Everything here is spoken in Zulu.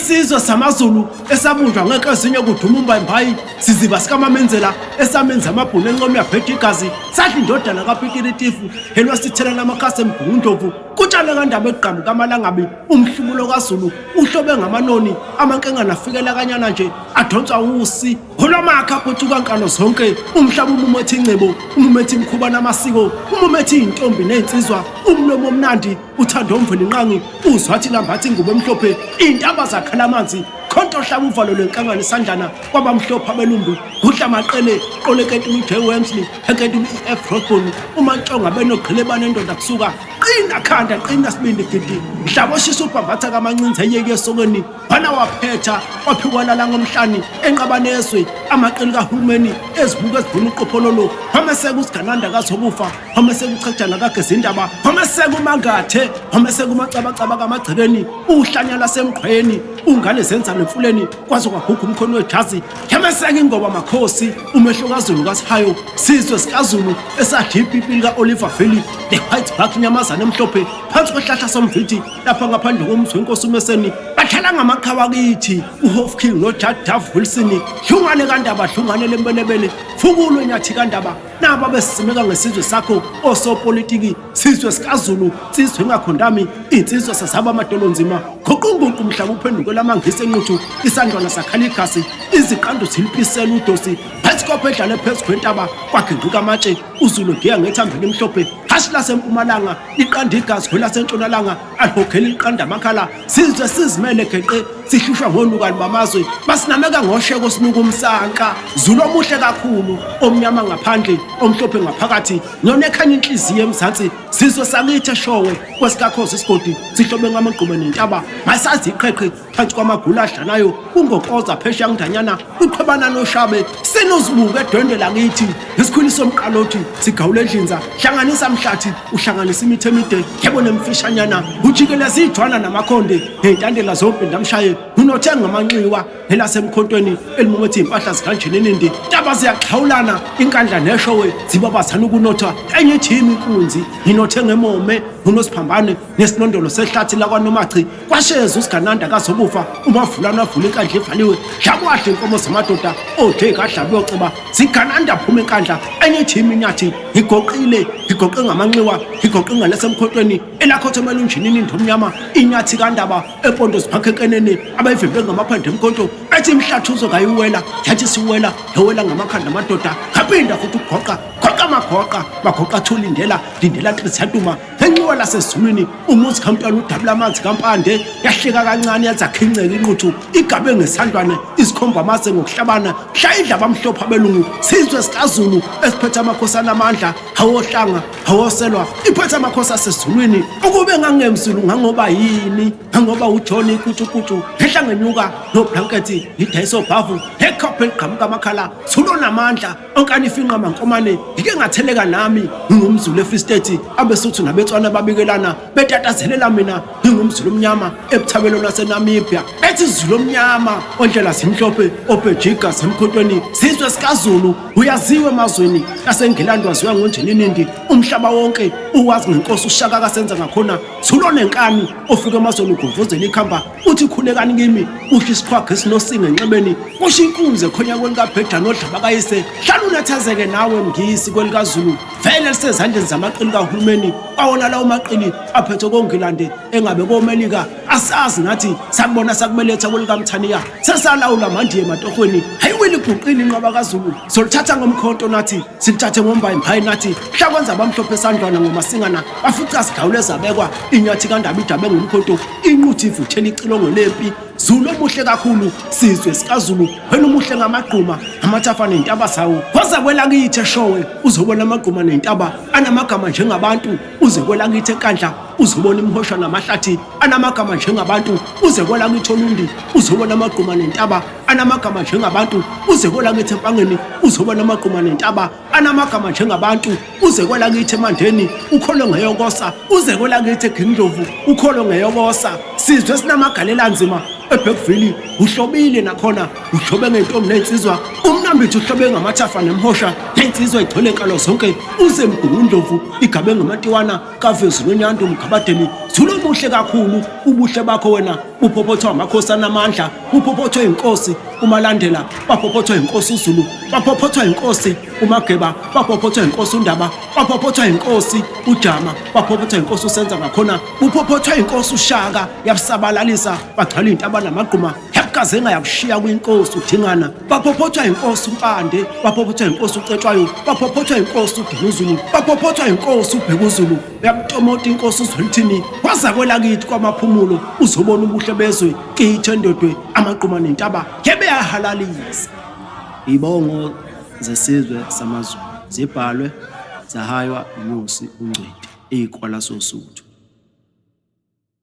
Isizwe samaZulu esabunjwa ngezinye kudumumba imbayi siziba sikaMamenzela esamenza amabhunu enqomo yaphethe igazi sadla indodana kaPitilitifu helwa sithelana amakhasi emgungundlovu kutshale kandaba eqhamu kaMalangabi umhlubulo kaZulu uhlobe ngamanoni amankenga nafikela kanyana nje adonswa usi holamakha phuthu kankalo zonke umhlaba umumethi incebo umumethi imkhuba namasiko umumethi intombi nezinsizwa umlomo omnandi uthando omveli inqangi uzwathi lambathi ingubo emhlophe intaba zakhala amanzi khonto hlaba uvalo lenkangane sandlana kwabamhlophe abelungu kudla maqele qoleketulu J Wemsley heketulu F Rockbone umantsonga benogqile banendoda kusuka qina khanda qina sibindi gidi mhlaba oshisa ubhambatha kamancinze eyeke esokweni bana waphetha waphikwalala ngomhlani enqabaneswe amaqeli kahulumeni ezibuka ezibhuna uqophololo phameseka usigananda kaZokufa phameseka uchachana kagezindaba phameseka umangathe phameseka umacabacaba kamagcekeni uhlanya lasemqhweni ungane zenza nemfuleni kwaze kwaguga umkhono wejazi phameseka ingoba makhosi umehlo kaZulu kaSihayo sizwe sikaZulu esadipha ipili kaOliver Valley the white back nyamazana emhlophe phansi kwehlahla somvithi lapha ngaphandle komzi wenkosi uMeseni bahlala ngamakhawa kithi uHofking noJadav Wilson hlungane kandaba hlungane lembelebele fukulwe nyathi kandaba naba besimeka ngesizwe sakho osopolitiki sizwe sikaZulu sizwe ngakhondami insizwe sasaba amadolo nzima goqunguqu umhlaba uphenduke lamangisi enquthu isandlwana sakhala igasi iziqando ziliphisela udosi phesikophe edlale phezu kwentaba kwagingqika amatshe uZulu ngiya ngethambeni emhlophe hashi lasempumalanga iqanda igazi kwelasentshonalanga alhokhela iqanda amakhala sizwe sizimele geqe sihlushwa ngonukani bamazwe basinameka ngosheko sinuka umsanka Zulu omuhle kakhulu omnyama ngaphandle omhlophe ngaphakathi nona ekhanya inhliziyo emzansi sizwe sakithi eshowe kwesikakhozi isigodi sihlobe ngamagqume nentaba masazi iqheqhe phansi kwamagula adlanayo kungokoza phesha ngidanyana uqhebana noshabe sinozibuka edwende lakithi isikhuliso somqalothi sigawule endlinza hlanganisa mhlathi uhlanganisa imithe emide yebo nemfishanyana ujikele zijwana namakhonde nezintandela zophinda mshaye unothe ngamanxiwa elasemkhontweni elimumethi impahla zikanjeni nindi taba ziyaxhawulana inkandla neshowe zibabazana ukunotha enye team inkunzi inothe ngemome unosiphambane nesinondolo sehlathi lakwaNomachi kwasheza usigananda kaZokufa umavulana avula inkandla evaliwe hlakwahle inkomo zamadoda odle kadlabe yoxeba sigananda phuma inkandla enye team inyathi igoqile igoqe ngamanxiwa igoqe ngalesemkhontweni elakhothe unjinini indomnyama inyathi kandaba epondo ziphakekenene abayivimbe ngamaphande emkhonto ethi imhlathuzo kayiwela yathi siwela yewela ngamakhanda amadoda kaphinda futhi ugoqa magoqa bagoqa thulindela lindela Trisatuma enxiwa lasezulwini umuzi kaMntwana udabula amanzi kaMpande yahleka kancane yazakhinceka inquthu igabe ngesandlwane isikhomba amase ngokuhlabana hlayidla bamhlophe abelungu sizwe sikaZulu esiphethe amakhosana amandla hawohlanga hawoselwa iphethe amakhosi asezulwini ukube ngangemzulu ngangoba yini ngangoba uJohn ikutshukutshu ehlangenyuka noBlanket idayiso bavu ekhophe eqhamuka amakhala Zulu namandla onkani ifinqa mankomane ike ngatheleka nami ngumZulu eFree State abesuthu nabetswana babikelana betatazelela mina ngumZulu omnyama ebuthabelo laseNamibia ethi Zulu omnyama ondlela zimhlophe obejiga semkhontweni sizwe sikaZulu uyaziwe emazweni aseNgilandi waziwa ngonjenini umhlaba wonke uwazi ngenkosi uShaka kasenza ngakhona Zulu nenkani ofika emazweni uguvuzela ikhamba uthi khulekani kimi usho isikhwagga esinosinga enxebeni usho inkunze khonya kwenkabhedla nodlaba kayise hlala unethezeke nawe ngisi kwelikaZulu vele lisezandleni zamaqili kahulumeni kwawona lawo maqili aphethe koNgilandi engabe koMelika asazi ngathi sakubona sakubeletha kwelikaMthaniya sesalawula manje ematohweni hayiwili ibhuqili inqaba kaZulu solithatha ngomkhonto nathi silithathe ngomba imhayi nathi hlakwenza abamhlophe esandlwana ngomasingana bafica sigawule zabekwa inyathi kandaba idabe ngomkhonto inquthi ivuthela icilongo lempi Zulu omuhle kakhulu sizwe sikaZulu wena umuhle ngamagquma amathafa nentaba sawo waza kwela kithi eshowe uzobona amagquma nentaba anamagama njengabantu uze kwela kithi enkandla uzobona imhosha namahlathi anamagama njengabantu uze kwela kithi olundi uzobona amagquma nentaba anamagama njengabantu uze kwela kithi empangeni uzobona amagquma nentaba anamagama njengabantu uze kwela kithi emandeni ukholo ngeyokosa uze kwela kithi eGindlovu ukholo ngeyokosa sizwe sinamagalela nzima eBergville uhlobile nakhona uhlobe ngentombi nensizwa umnambithi uhlobe ngamathafa nemhosha nensizwa igcwele enkalo zonke uze mgungundlovu igabe ngamatiwana kaVezu noNyando umgabadeni Thulo muhle kakhulu ubuhle bakho wena buphopothwa amakhosi anamandla, buphopothwa inkosi uMalandela, baphopothwa inkosi uZulu, baphopothwa inkosi uMageba, baphopothwa inkosi uNdaba, baphopothwa inkosi uJama, baphopothwa inkosi uSenza ngakhona, buphopothwa inkosi uShaka yabusabalalisa bagcwala intaba namagquma kazenga yakushiya kwinkosi uDingana, baphopothwa inkosi uMpande, baphopothwa inkosi uCetshwayo, baphopothwa inkosi uDinuzulu, baphopothwa inkosi uBhekuzulu, uyamtomota inkosi uZwelithini, waza kwelakithi kwamaphumulo uzobona ubuhle bezwe kithi endodwe amaqhuma nentaba yebe yahalalisa. Ibongo zesizwe samaZulu zibhalwe zahaywa uMusi uNgcweti iqwala soSuthu.